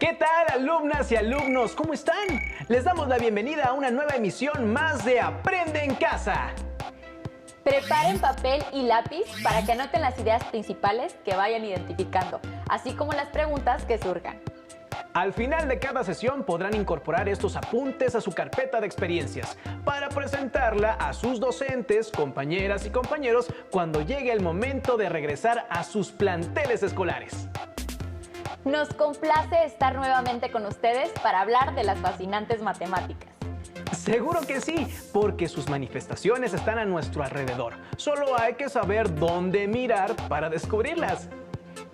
¿Qué tal, alumnas y alumnos? ¿Cómo están? Les damos la bienvenida a una nueva emisión más de Aprende en Casa. Preparen papel y lápiz para que anoten las ideas principales que vayan identificando, así como las preguntas que surjan. Al final de cada sesión podrán incorporar estos apuntes a su carpeta de experiencias para presentarla a sus docentes, compañeras y compañeros cuando llegue el momento de regresar a sus planteles escolares. Nos complace estar nuevamente con ustedes para hablar de las fascinantes matemáticas. Seguro que sí, porque sus manifestaciones están a nuestro alrededor. Solo hay que saber dónde mirar para descubrirlas.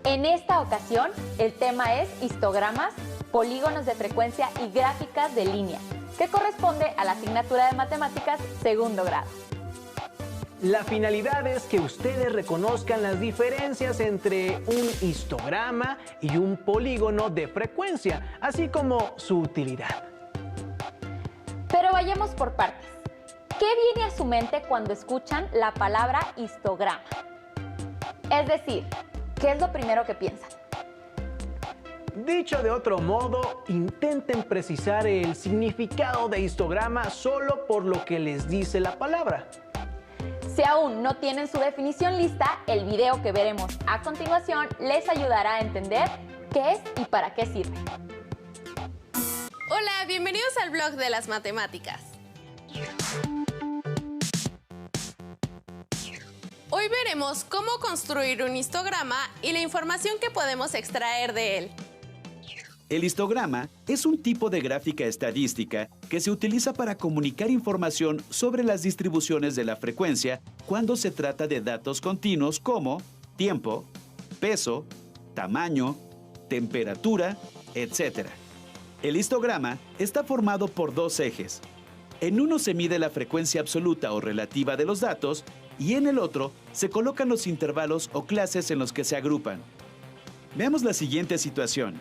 En esta ocasión, el tema es histogramas, polígonos de frecuencia y gráficas de línea, que corresponde a la asignatura de matemáticas segundo grado. La finalidad es que ustedes reconozcan las diferencias entre un histograma y un polígono de frecuencia, así como su utilidad. Pero vayamos por partes. ¿Qué viene a su mente cuando escuchan la palabra histograma? Es decir, ¿qué es lo primero que piensan? Dicho de otro modo, intenten precisar el significado de histograma solo por lo que les dice la palabra. Si aún no tienen su definición lista, el video que veremos a continuación les ayudará a entender qué es y para qué sirve. Hola, bienvenidos al blog de las matemáticas. Hoy veremos cómo construir un histograma y la información que podemos extraer de él. El histograma es un tipo de gráfica estadística que se utiliza para comunicar información sobre las distribuciones de la frecuencia cuando se trata de datos continuos como tiempo, peso, tamaño, temperatura, etc. El histograma está formado por dos ejes. En uno se mide la frecuencia absoluta o relativa de los datos y en el otro se colocan los intervalos o clases en los que se agrupan. Veamos la siguiente situación.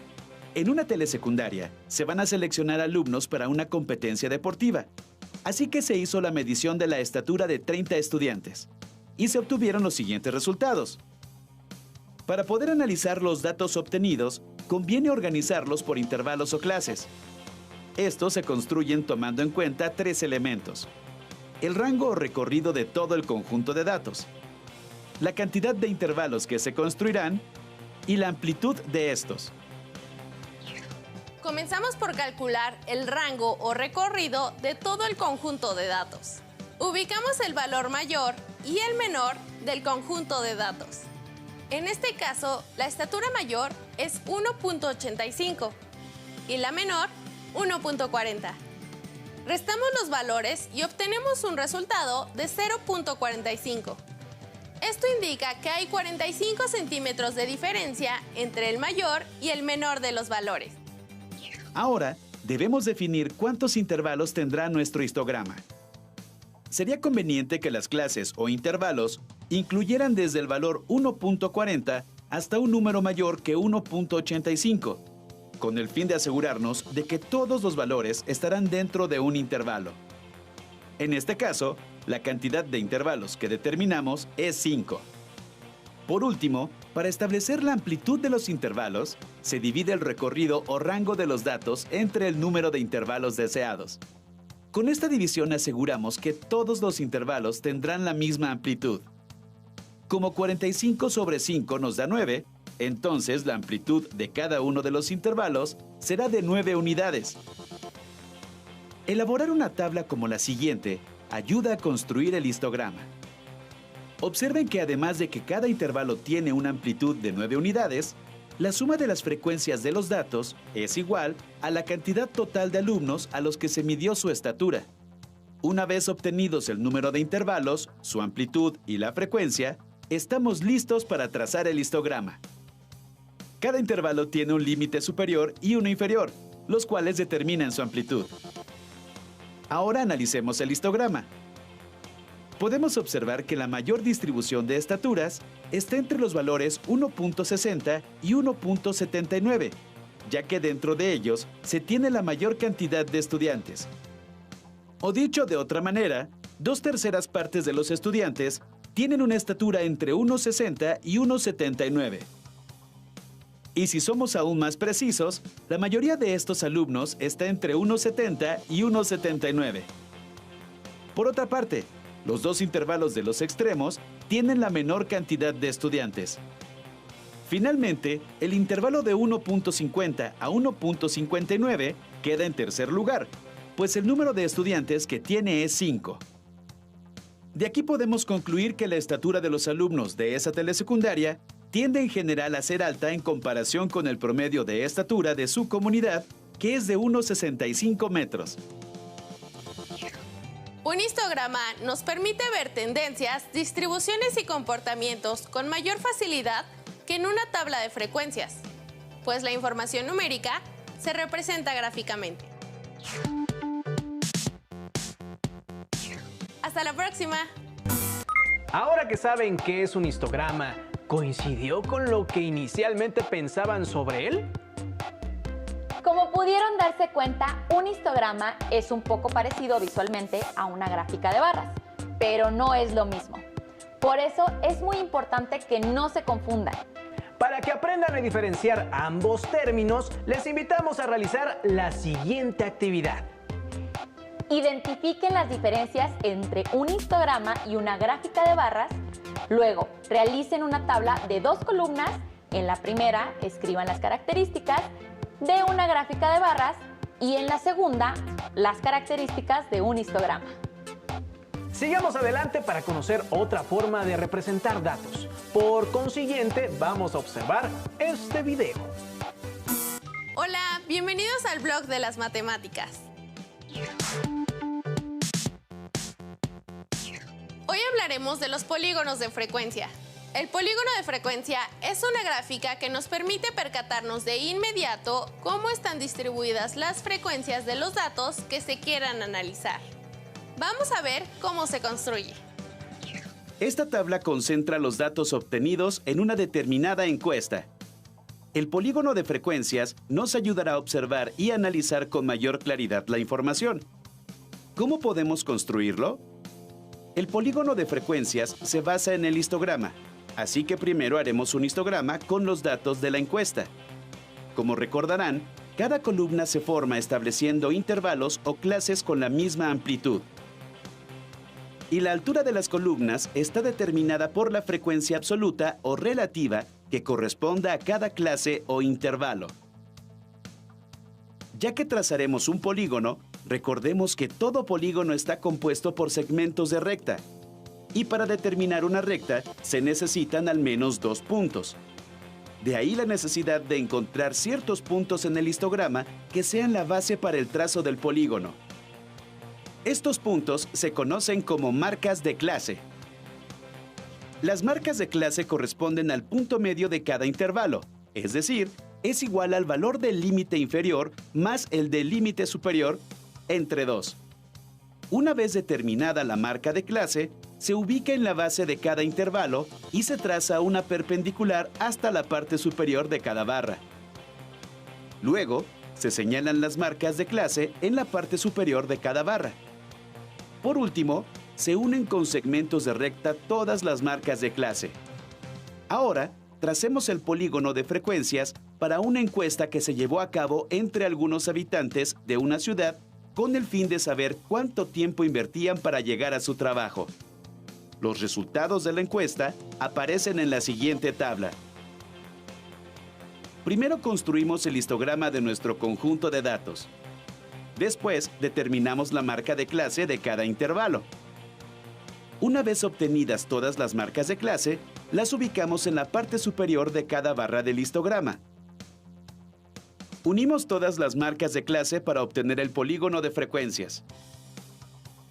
En una telesecundaria se van a seleccionar alumnos para una competencia deportiva, así que se hizo la medición de la estatura de 30 estudiantes y se obtuvieron los siguientes resultados. Para poder analizar los datos obtenidos, conviene organizarlos por intervalos o clases. Estos se construyen tomando en cuenta tres elementos: el rango o recorrido de todo el conjunto de datos, la cantidad de intervalos que se construirán y la amplitud de estos. Comenzamos por calcular el rango o recorrido de todo el conjunto de datos. Ubicamos el valor mayor y el menor del conjunto de datos. En este caso, la estatura mayor es 1.85 y la menor 1.40. Restamos los valores y obtenemos un resultado de 0.45. Esto indica que hay 45 centímetros de diferencia entre el mayor y el menor de los valores. Ahora, debemos definir cuántos intervalos tendrá nuestro histograma. Sería conveniente que las clases o intervalos incluyeran desde el valor 1.40 hasta un número mayor que 1.85, con el fin de asegurarnos de que todos los valores estarán dentro de un intervalo. En este caso, la cantidad de intervalos que determinamos es 5. Por último, para establecer la amplitud de los intervalos, se divide el recorrido o rango de los datos entre el número de intervalos deseados. Con esta división aseguramos que todos los intervalos tendrán la misma amplitud. Como 45 sobre 5 nos da 9, entonces la amplitud de cada uno de los intervalos será de 9 unidades. Elaborar una tabla como la siguiente ayuda a construir el histograma. Observen que además de que cada intervalo tiene una amplitud de 9 unidades, la suma de las frecuencias de los datos es igual a la cantidad total de alumnos a los que se midió su estatura. Una vez obtenidos el número de intervalos, su amplitud y la frecuencia, estamos listos para trazar el histograma. Cada intervalo tiene un límite superior y uno inferior, los cuales determinan su amplitud. Ahora analicemos el histograma. Podemos observar que la mayor distribución de estaturas está entre los valores 1.60 y 1.79, ya que dentro de ellos se tiene la mayor cantidad de estudiantes. O dicho de otra manera, 2/3 partes de los estudiantes tienen una estatura entre 1.60 y 1.79. Y si somos aún más precisos, la mayoría de estos alumnos está entre 1,70 y 1,79. Por otra parte, los dos intervalos de los extremos tienen la menor cantidad de estudiantes. Finalmente, el intervalo de 1.50 a 1.59 queda en tercer lugar, pues el número de estudiantes que tiene es 5. De aquí podemos concluir que la estatura de los alumnos de esa telesecundaria tiende en general a ser alta en comparación con el promedio de estatura de su comunidad, que es de 1,65 metros. Un histograma nos permite ver tendencias, distribuciones y comportamientos con mayor facilidad que en una tabla de frecuencias, pues la información numérica se representa gráficamente. Hasta la próxima. Ahora que saben qué es un histograma, ¿coincidió con lo que inicialmente pensaban sobre él? Como pudieron darse cuenta, un histograma es un poco parecido visualmente a una gráfica de barras, pero no es lo mismo. Por eso es muy importante que no se confundan. Para que aprendan a diferenciar ambos términos, les invitamos a realizar la siguiente actividad. Identifiquen las diferencias entre un histograma y una gráfica de barras. Luego, realicen una tabla de 2 columnas. En la primera, escriban las características de una gráfica de barras y en la segunda, las características de un histograma. Sigamos adelante para conocer otra forma de representar datos. Por consiguiente, vamos a observar este video. Hola, bienvenidos al blog de las matemáticas. Hoy hablaremos de los polígonos de frecuencia. El polígono de frecuencia es una gráfica que nos permite percatarnos de inmediato cómo están distribuidas las frecuencias de los datos que se quieran analizar. Vamos a ver cómo se construye. Esta tabla concentra los datos obtenidos en una determinada encuesta. El polígono de frecuencias nos ayudará a observar y analizar con mayor claridad la información. ¿Cómo podemos construirlo? El polígono de frecuencias se basa en el histograma, así que primero haremos un histograma con los datos de la encuesta. Como recordarán, cada columna se forma estableciendo intervalos o clases con la misma amplitud. Y la altura de las columnas está determinada por la frecuencia absoluta o relativa que corresponda a cada clase o intervalo. Ya que trazaremos un polígono, recordemos que todo polígono está compuesto por segmentos de recta. Y para determinar una recta se necesitan al menos 2 puntos. De ahí la necesidad de encontrar ciertos puntos en el histograma que sean la base para el trazo del polígono. Estos puntos se conocen como marcas de clase. Las marcas de clase corresponden al punto medio de cada intervalo, es decir, es igual al valor del límite inferior más el del límite superior entre 2. Una vez determinada la marca de clase, se ubica en la base de cada intervalo y se traza una perpendicular hasta la parte superior de cada barra. Luego, se señalan las marcas de clase en la parte superior de cada barra. Por último, se unen con segmentos de recta todas las marcas de clase. Ahora, tracemos el polígono de frecuencias para una encuesta que se llevó a cabo entre algunos habitantes de una ciudad con el fin de saber cuánto tiempo invertían para llegar a su trabajo. Los resultados de la encuesta aparecen en la siguiente tabla. Primero construimos el histograma de nuestro conjunto de datos. Después, determinamos la marca de clase de cada intervalo. Una vez obtenidas todas las marcas de clase, las ubicamos en la parte superior de cada barra del histograma. Unimos todas las marcas de clase para obtener el polígono de frecuencias.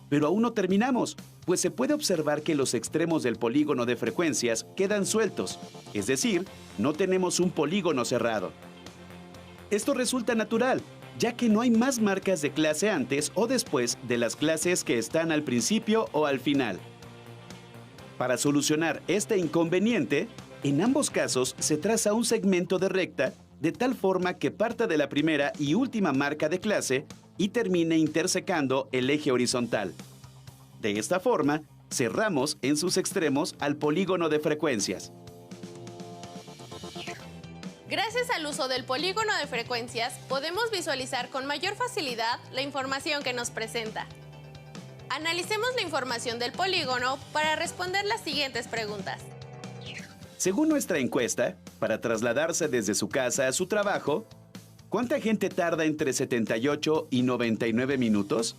Pero aún no terminamos, pues se puede observar que los extremos del polígono de frecuencias quedan sueltos, es decir, no tenemos un polígono cerrado. Esto resulta natural, ya que no hay más marcas de clase antes o después de las clases que están al principio o al final. Para solucionar este inconveniente, en ambos casos se traza un segmento de recta de tal forma que parta de la primera y última marca de clase y termine intersecando el eje horizontal. De esta forma, cerramos en sus extremos al polígono de frecuencias. Gracias al uso del polígono de frecuencias, podemos visualizar con mayor facilidad la información que nos presenta. Analicemos la información del polígono para responder las siguientes preguntas. Según nuestra encuesta, para trasladarse desde su casa a su trabajo, ¿cuánta gente tarda entre 78 y 99 minutos?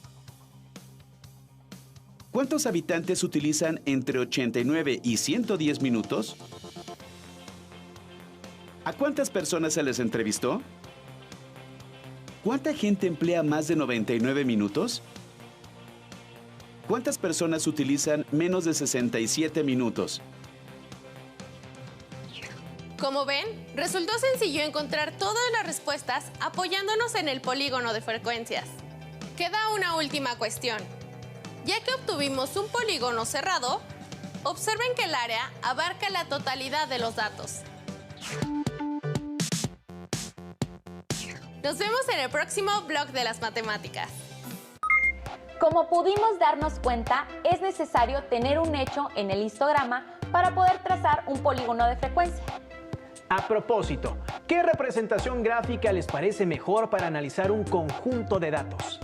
¿Cuántos habitantes utilizan entre 89 y 110 minutos? ¿A cuántas personas se les entrevistó? ¿Cuánta gente emplea más de 99 minutos? ¿Cuántas personas utilizan menos de 67 minutos? Como ven, resultó sencillo encontrar todas las respuestas apoyándonos en el polígono de frecuencias. Queda una última cuestión. Ya que obtuvimos un polígono cerrado, observen que el área abarca la totalidad de los datos. Nos vemos en el próximo blog de las matemáticas. Como pudimos darnos cuenta, es necesario tener un hecho en el histograma para poder trazar un polígono de frecuencia. A propósito, ¿qué representación gráfica les parece mejor para analizar un conjunto de datos?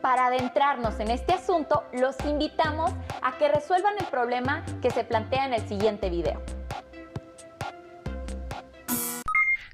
Para adentrarnos en este asunto, los invitamos a que resuelvan el problema que se plantea en el siguiente video.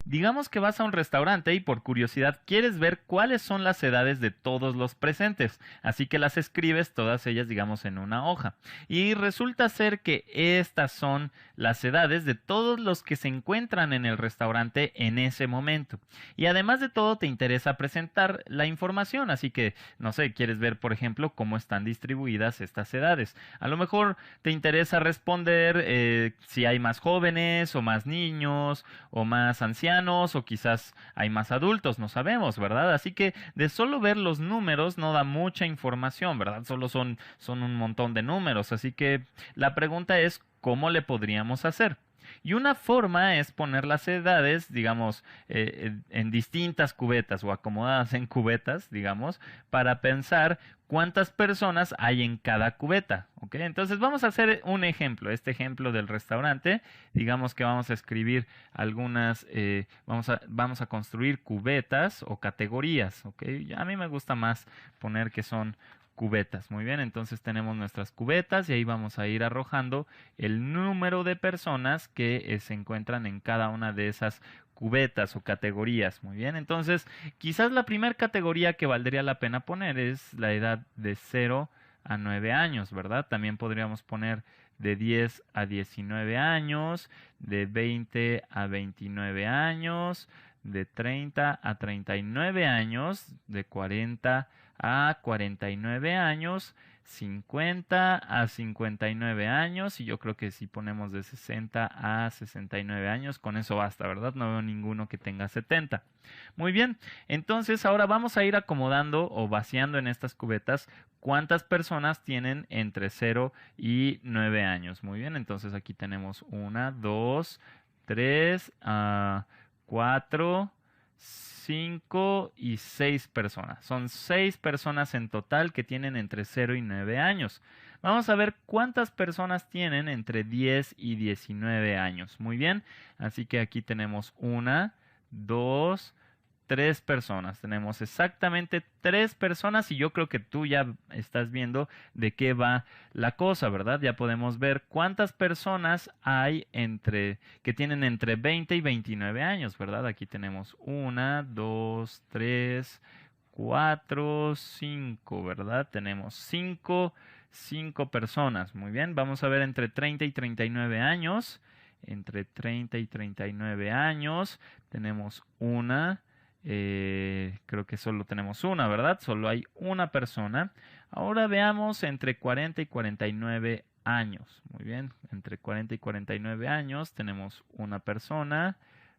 Digamos que vas a un restaurante y por curiosidad quieres ver cuáles son las edades de todos los presentes, así que las escribes todas ellas, digamos, en una hoja. Y resulta ser que estas son las edades de todos los que se encuentran en el restaurante en ese momento. Y además de todo te interesa presentar la información, así que, no sé, quieres ver, por ejemplo, cómo están distribuidas estas edades. A lo mejor te interesa responder si hay más jóvenes o más niños o más ancianos, o quizás hay más adultos, no sabemos, ¿verdad? Así que de solo ver los números no da mucha información, ¿verdad? Solo son un montón de números, así que la pregunta es, ¿cómo le podríamos hacer? Y una forma es poner las edades, digamos, en distintas cubetas o acomodadas en cubetas, digamos, para pensar cuántas personas hay en cada cubeta, ¿ok? Entonces vamos a hacer un ejemplo, este ejemplo del restaurante. Digamos que vamos a escribir algunas, vamos a construir cubetas o categorías, ¿ok? A mí me gusta más poner que son cubetas. Muy bien, entonces tenemos nuestras cubetas y ahí vamos a ir arrojando el número de personas que se encuentran en cada una de esas cubetas o categorías. Muy bien, entonces quizás la primera categoría que valdría la pena poner es la edad de 0 a 9 años, ¿verdad? También podríamos poner de 10 a 19 años, de 20 a 29 años, de 30 a 39 años, de 40 a 49 años, 50 a 59 años, y yo creo que si ponemos de 60 a 69 años, con eso basta, ¿verdad? No veo ninguno que tenga 70. Muy bien, entonces ahora vamos a ir acomodando o vaciando en estas cubetas cuántas personas tienen entre 0 y 9 años. Muy bien, entonces aquí tenemos 1, 2, 3, 4, 5 y 6 personas. Son 6 personas en total que tienen entre 0 y 9 años. Vamos a ver cuántas personas tienen entre 10 y 19 años. Muy bien, así que aquí tenemos 1, 2, 3 personas. Tenemos exactamente 3 personas y yo creo que tú ya estás viendo de qué va la cosa, ¿verdad? Ya podemos ver cuántas personas hay que tienen entre 20 y 29 años, ¿verdad? Aquí tenemos 1, 2, 3, 4, 5, ¿verdad? Tenemos 5 personas. Muy bien, vamos a ver entre 30 y 39 años. Entre 30 y 39 años tenemos creo que solo tenemos una, ¿verdad? Solo hay una persona. Ahora veamos entre 40 y 49 años. Muy bien, entre 40 y 49 años tenemos una persona,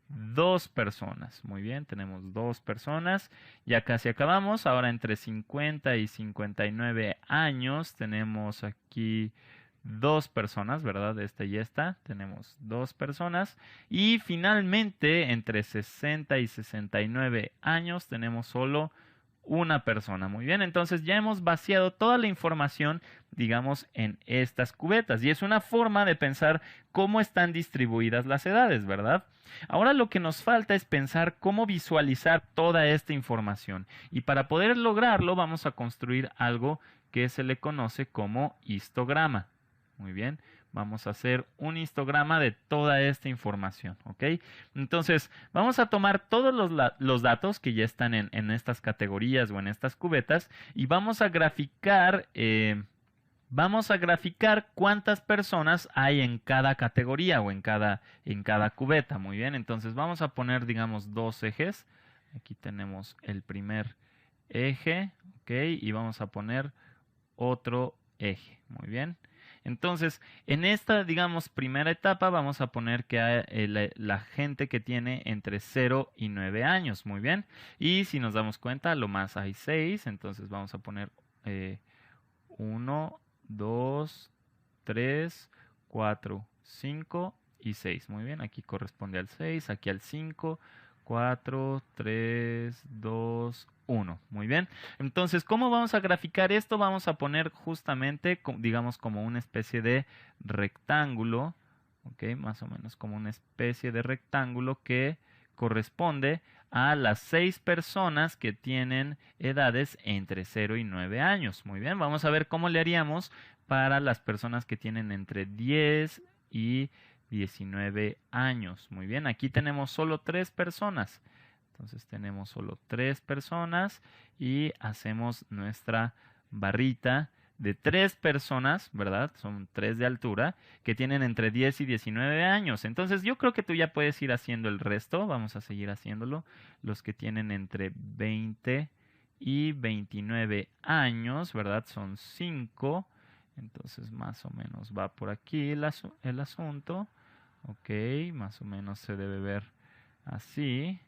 2 personas. Muy bien, tenemos 2 personas. Ya casi acabamos. Ahora entre 50 y 59 años tenemos aquí 2 personas, ¿verdad? Esta y esta. Tenemos 2 personas. Y finalmente, entre 60 y 69 años, tenemos solo una persona. Muy bien, entonces ya hemos vaciado toda la información, digamos, en estas cubetas. Y es una forma de pensar cómo están distribuidas las edades, ¿verdad? Ahora lo que nos falta es pensar cómo visualizar toda esta información. Y para poder lograrlo vamos a construir algo que se le conoce como histograma. Muy bien, vamos a hacer un histograma de toda esta información, ¿ok? Entonces, vamos a tomar todos los datos que ya están en estas categorías o en estas cubetas y vamos a graficar cuántas personas hay en cada categoría o en cada cubeta. Muy bien, entonces vamos a poner, digamos, dos ejes. Aquí tenemos el primer eje, ¿ok? Y vamos a poner otro eje. Muy bien. Entonces, en esta, digamos, primera etapa vamos a poner que hay la gente que tiene entre 0 y 9 años. Muy bien. Y si nos damos cuenta, lo más hay 6. Entonces vamos a poner 1, 2, 3, 4, 5 y 6. Muy bien. Aquí corresponde al 6, aquí al 5, 4, 3, 2, 1. Muy bien. Entonces, ¿cómo vamos a graficar esto? Vamos a poner justamente, digamos, como una especie de rectángulo. Ok, más o menos como una especie de rectángulo que corresponde a las 6 personas que tienen edades entre 0 y 9 años. Muy bien, vamos a ver cómo le haríamos para las personas que tienen entre 10 y 19 años. Muy bien, aquí tenemos solo 3 personas. Entonces tenemos solo 3 personas y hacemos nuestra barrita de 3 personas, ¿verdad? Son 3 de altura, que tienen entre 10 y 19 años. Entonces yo creo que tú ya puedes ir haciendo el resto. Vamos a seguir haciéndolo. Los que tienen entre 20 y 29 años, ¿verdad? Son 5. Entonces más o menos va por aquí el asunto. Ok, más o menos se debe ver así.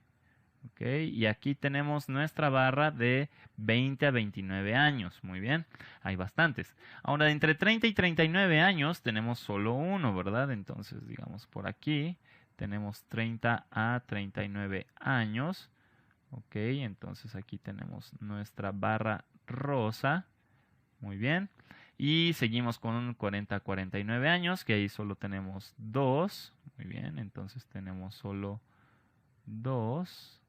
Ok, y aquí tenemos nuestra barra de 20 a 29 años. Muy bien, hay bastantes. Ahora, de entre 30 y 39 años tenemos solo uno, ¿verdad? Entonces, digamos, por aquí tenemos 30 a 39 años. Ok, entonces aquí tenemos nuestra barra rosa. Muy bien. Y seguimos con 40 a 49 años, que ahí solo tenemos 2. Muy bien, entonces tenemos solo 2.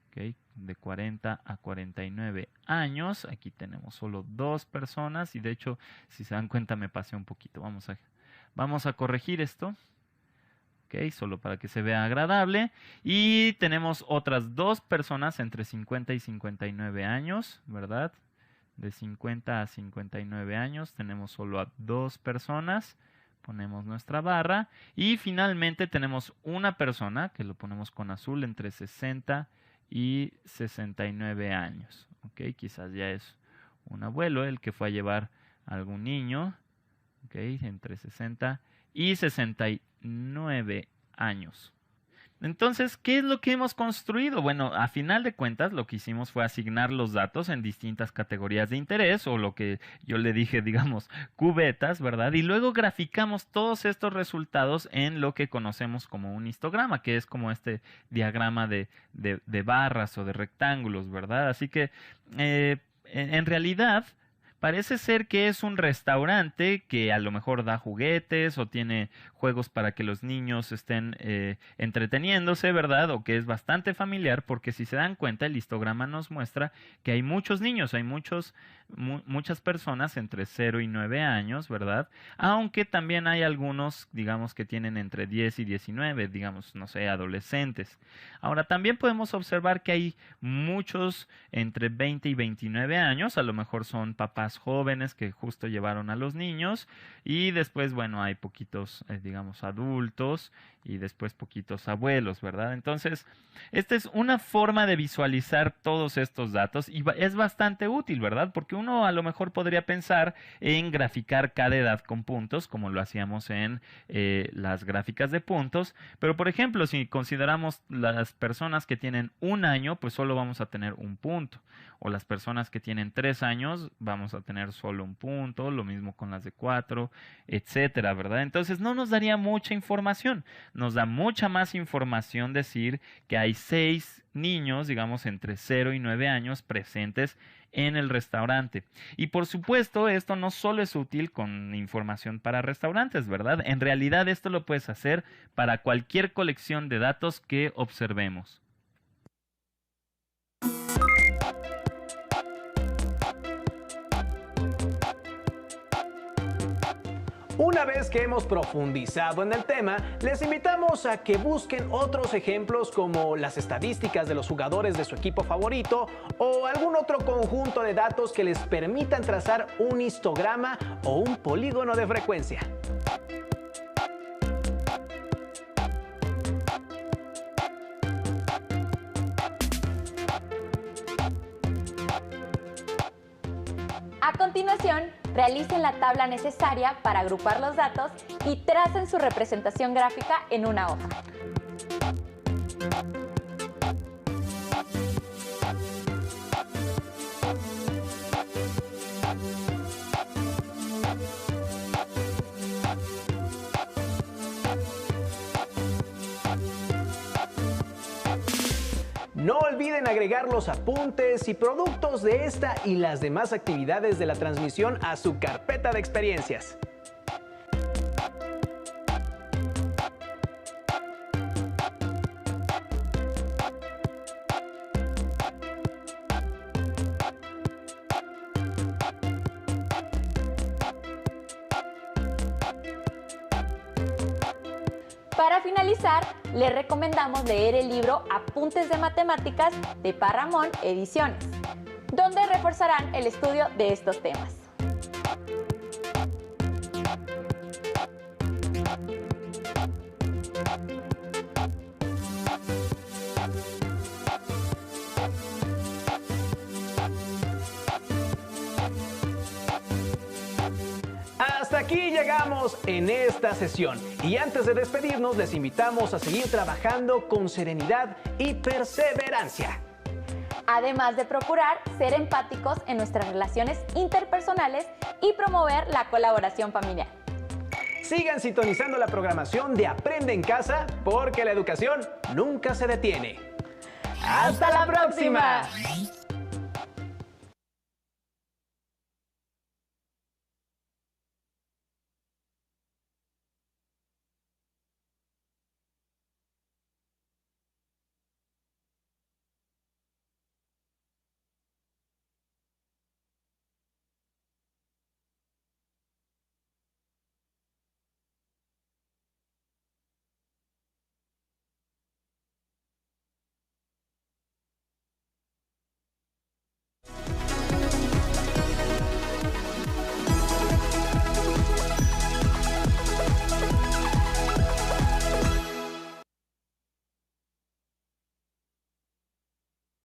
Okay, de 40 a 49 años. Aquí tenemos solo 2 personas. Y de hecho, si se dan cuenta, me pasé un poquito. Vamos a corregir esto. Okay, solo para que se vea agradable. Y tenemos otras 2 personas entre 50 y 59 años, ¿verdad? De 50 a 59 años tenemos solo a 2 personas. Ponemos nuestra barra. Y finalmente tenemos una persona, que lo ponemos con azul, entre 60 y 69 años. Ok, quizás ya es un abuelo el que fue a llevar a algún niño. Ok, entre 60 y 69 años. Entonces, ¿qué es lo que hemos construido? Bueno, a final de cuentas, lo que hicimos fue asignar los datos en distintas categorías de interés, o lo que yo le dije, digamos, cubetas, ¿verdad? Y luego graficamos todos estos resultados en lo que conocemos como un histograma, que es como este diagrama de barras o de rectángulos, ¿verdad? Así que, en realidad, parece ser que es un restaurante que a lo mejor da juguetes o tiene juegos para que los niños estén entreteniéndose, ¿verdad? O que es bastante familiar, porque si se dan cuenta, el histograma nos muestra que hay muchos niños, hay muchas personas entre 0 y 9 años, ¿verdad? Aunque también hay algunos, digamos, que tienen entre 10 y 19, digamos, no sé, adolescentes. Ahora, también podemos observar que hay muchos entre 20 y 29 años, a lo mejor son papás jóvenes que justo llevaron a los niños, y después, bueno, hay poquitos, digamos, adultos, y después poquitos abuelos, ¿verdad? Entonces, esta es una forma de visualizar todos estos datos y es bastante útil, ¿verdad? Porque uno a lo mejor podría pensar en graficar cada edad con puntos, como lo hacíamos en las gráficas de puntos, pero por ejemplo, si consideramos las personas que tienen 1 año, pues solo vamos a tener un punto, o las personas que tienen 3 años, vamos a tener solo un punto, lo mismo con las de 4, etcétera, ¿verdad? Entonces no nos daría mucha información, nos da mucha más información decir que hay 6 niños, digamos entre 0 y 9 años presentes en el restaurante. Y por supuesto, esto no solo es útil con información para restaurantes, ¿verdad? En realidad esto lo puedes hacer para cualquier colección de datos que observemos. Una vez que hemos profundizado en el tema, les invitamos a que busquen otros ejemplos como las estadísticas de los jugadores de su equipo favorito o algún otro conjunto de datos que les permitan trazar un histograma o un polígono de frecuencia. A continuación, realicen la tabla necesaria para agrupar los datos y tracen su representación gráfica en una hoja. No olviden agregar los apuntes y productos de esta y las demás actividades de la transmisión a su carpeta de experiencias. Para finalizar, les recomendamos leer el libro Apuntes de Matemáticas de Parramón Ediciones, donde reforzarán el estudio de estos temas. Hasta aquí llegamos en esta sesión y antes de despedirnos les invitamos a seguir trabajando con serenidad y perseverancia. Además de procurar ser empáticos en nuestras relaciones interpersonales y promover la colaboración familiar. Sigan sintonizando la programación de Aprende en Casa porque la educación nunca se detiene. ¡Hasta la próxima!